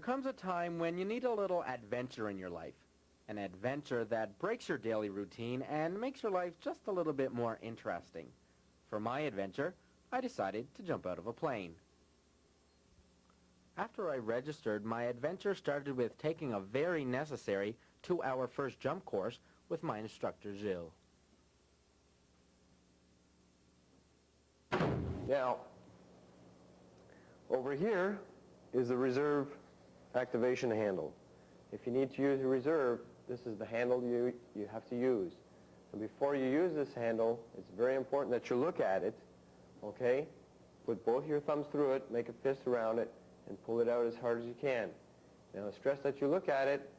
comes a time when you need a little adventure in your life. An adventure that breaks your daily routine and makes your life just a little bit more interesting. For my adventure, I decided to jump out of a plane. After I registered, my adventure started with taking a very necessary 2-hour first jump course with my instructor, Gilles. Now, over here is the reserve activation handle. If you need to use a reserve, this is the handle you have to use. And before you use this handle, it's very important that you look at it, okay? Put both your thumbs through it, make a fist around it, and pull it out as hard as you can. Now, stress that you look at it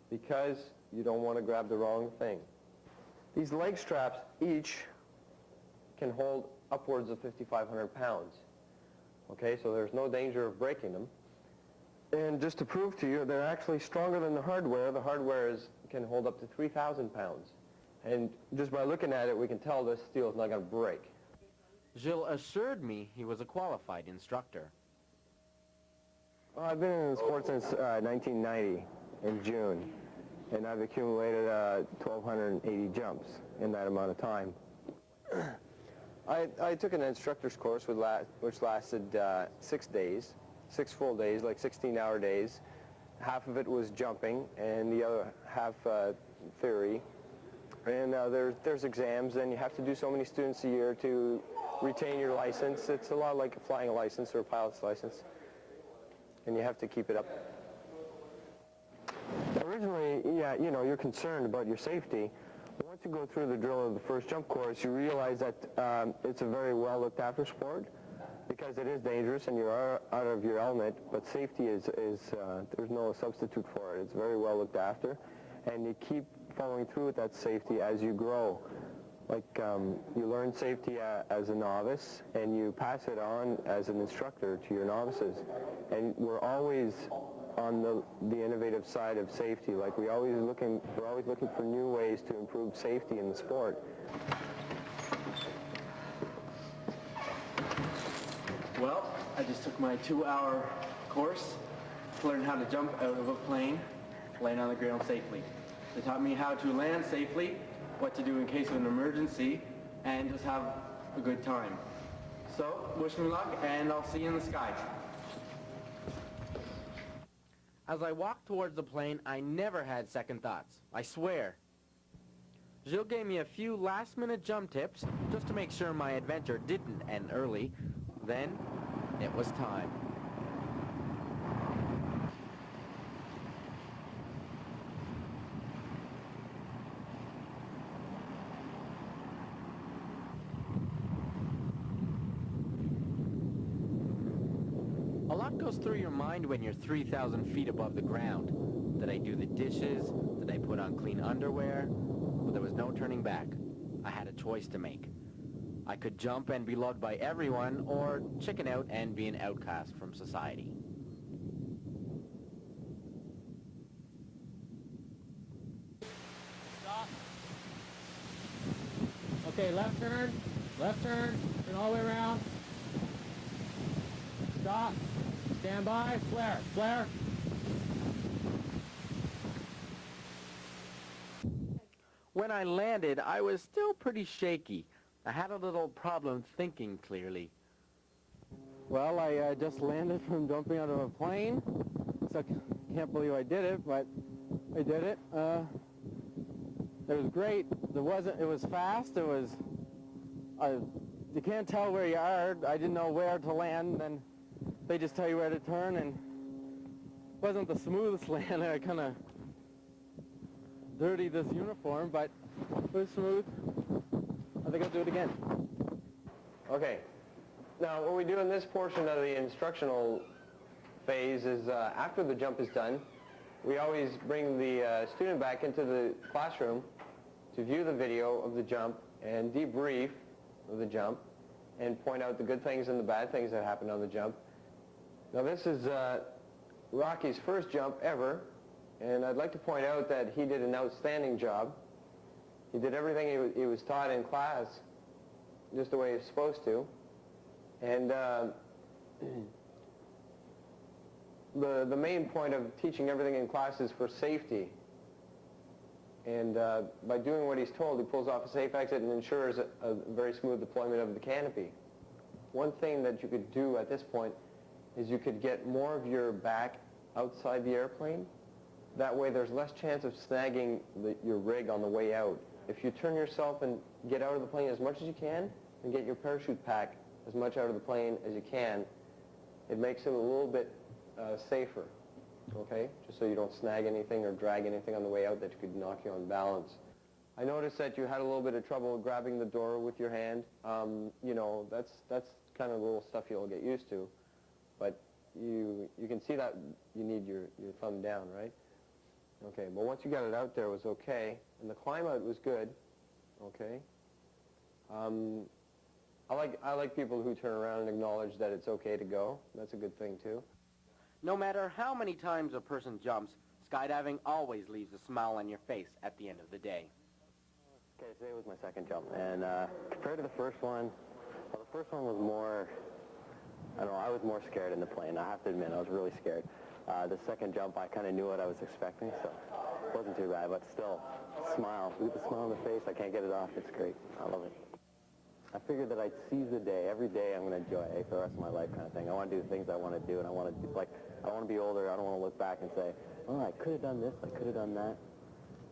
because you don't want to grab the wrong thing. These leg straps each can hold upwards of 5,500 pounds. Okay, so there's no danger of breaking them. And just to prove to you, they're actually stronger than the hardware. The hardware can hold up to 3,000 pounds. And just by looking at it, we can tell this steel is not going to break. Gilles assured me he was a qualified instructor. Well, I've been in the sport since 1990 in June, and I've accumulated 1,280 jumps in that amount of time. I took an instructor's course which lasted 6 days, 6 full days, like 16-hour days. Half of it was jumping, and the other half theory. And there's exams, and you have to do so many students a year to retain your license. It's a lot like flying a license or a pilot's license, and you have to keep it up. Originally, yeah, you know, you're concerned about your safety. Once you go through the drill of the first jump course, you realize that it's a very well looked after sport, because it is dangerous and you are out of your element, but safety there's no substitute for it. It's very well looked after, and you keep following through with that safety as you grow. Like you learn safety as a novice, and you pass it on as an instructor to your novices. And we're always on the innovative side of safety. Like we're always looking for new ways to improve safety in the sport. Well, I just took my 2-hour course to learn how to jump out of a plane, land on the ground safely. They taught me how to land safely, what to do in case of an emergency, and just have a good time. So, wish me luck, and I'll see you in the sky. As I walked towards the plane, I never had second thoughts. I swear. Gilles gave me a few last-minute jump tips just to make sure my adventure didn't end early. Then, it was time. A lot goes through your mind when you're 3,000 feet above the ground. Did I do the dishes? Did I put on clean underwear? Well, there was no turning back. I had a choice to make. I could jump and be loved by everyone, or chicken out and be an outcast from society. Stop. Okay, left turn, turn all the way around. Stop, stand by, flare, flare. When I landed, I was still pretty shaky. I had a little problem thinking clearly. Well, I just landed from jumping out of a plane, so I can't believe I did it, but I did it. It was great. It was fast. You can't tell where you are. I didn't know where to land, and they just tell you where to turn, and it wasn't the smoothest land. I kind of dirtied this uniform, but it was smooth. I think I'll do it again. Okay. Now, what we do in this portion of the instructional phase is after the jump is done, we always bring the student back into the classroom to view the video of the jump and debrief of the jump and point out the good things and the bad things that happened on the jump. Now, this is Rocky's first jump ever, and I'd like to point out that he did an outstanding job. He did everything he was taught in class just the way he was supposed to. And the main point of teaching everything in class is for safety. And by doing what he's told, he pulls off a safe exit and ensures a very smooth deployment of the canopy. One thing that you could do at this point is you could get more of your back outside the airplane. That way there's less chance of snagging your rig on the way out. If you turn yourself and get out of the plane as much as you can and get your parachute pack as much out of the plane as you can, it makes it a little bit safer, okay? Just so you don't snag anything or drag anything on the way out that could knock you on balance. I noticed that you had a little bit of trouble grabbing the door with your hand. You know, that's kind of little stuff you'll get used to. But you can see that you need your thumb down, right? Okay, but once you got it out there, it was okay. And the climb out was good, okay? I like people who turn around and acknowledge that it's okay to go. That's a good thing, too. No matter how many times a person jumps, skydiving always leaves a smile on your face at the end of the day. Okay, today was my second jump, and compared to the first one, well, the first one was more, I don't know, I was more scared in the plane. I have to admit, I was really scared. The second jump, I kind of knew what I was expecting, so it wasn't too bad, but still, smile. Look at the smile on the face. I can't get it off. It's great. I love it. I figured that I'd seize the day. Every day I'm going to enjoy it for the rest of my life kind of thing. I want to do the things I want to do, and I want to do, like, I want to be older. I don't want to look back and say, oh, I could have done this, I could have done that.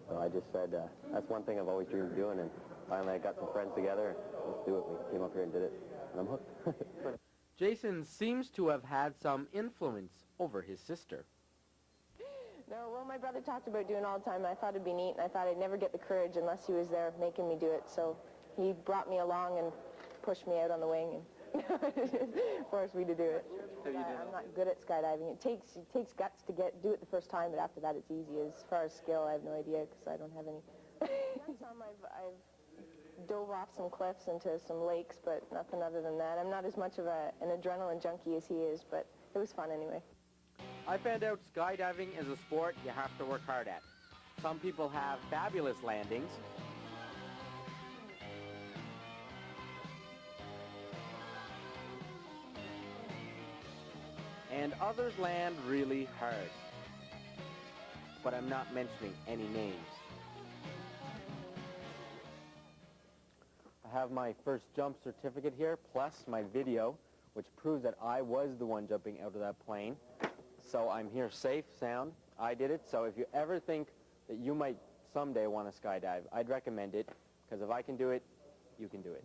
So I just said, that's one thing I've always dreamed of doing, and finally I got some friends together, and let's do it. We came up here and did it, and I'm hooked. Jason seems to have had some influence over his sister. No, well, my brother talked about doing it all the time, and I thought it'd be neat, and I thought I'd never get the courage unless he was there making me do it. So he brought me along and pushed me out on the wing and forced me to do it. I'm not good at skydiving. It takes guts to do it the first time, but after that it's easy. As far as skill, I have no idea because I don't have any. I've dove off some cliffs into some lakes, but nothing other than that. I'm not as much of an adrenaline junkie as he is, but it was fun anyway. I found out skydiving is a sport you have to work hard at. Some people have fabulous landings, and others land really hard. But I'm not mentioning any names. I have my first jump certificate here, plus my video, which proves that I was the one jumping out of that plane. So I'm here safe, sound. I did it. So if you ever think that you might someday want to skydive, I'd recommend it, because if I can do it, you can do it.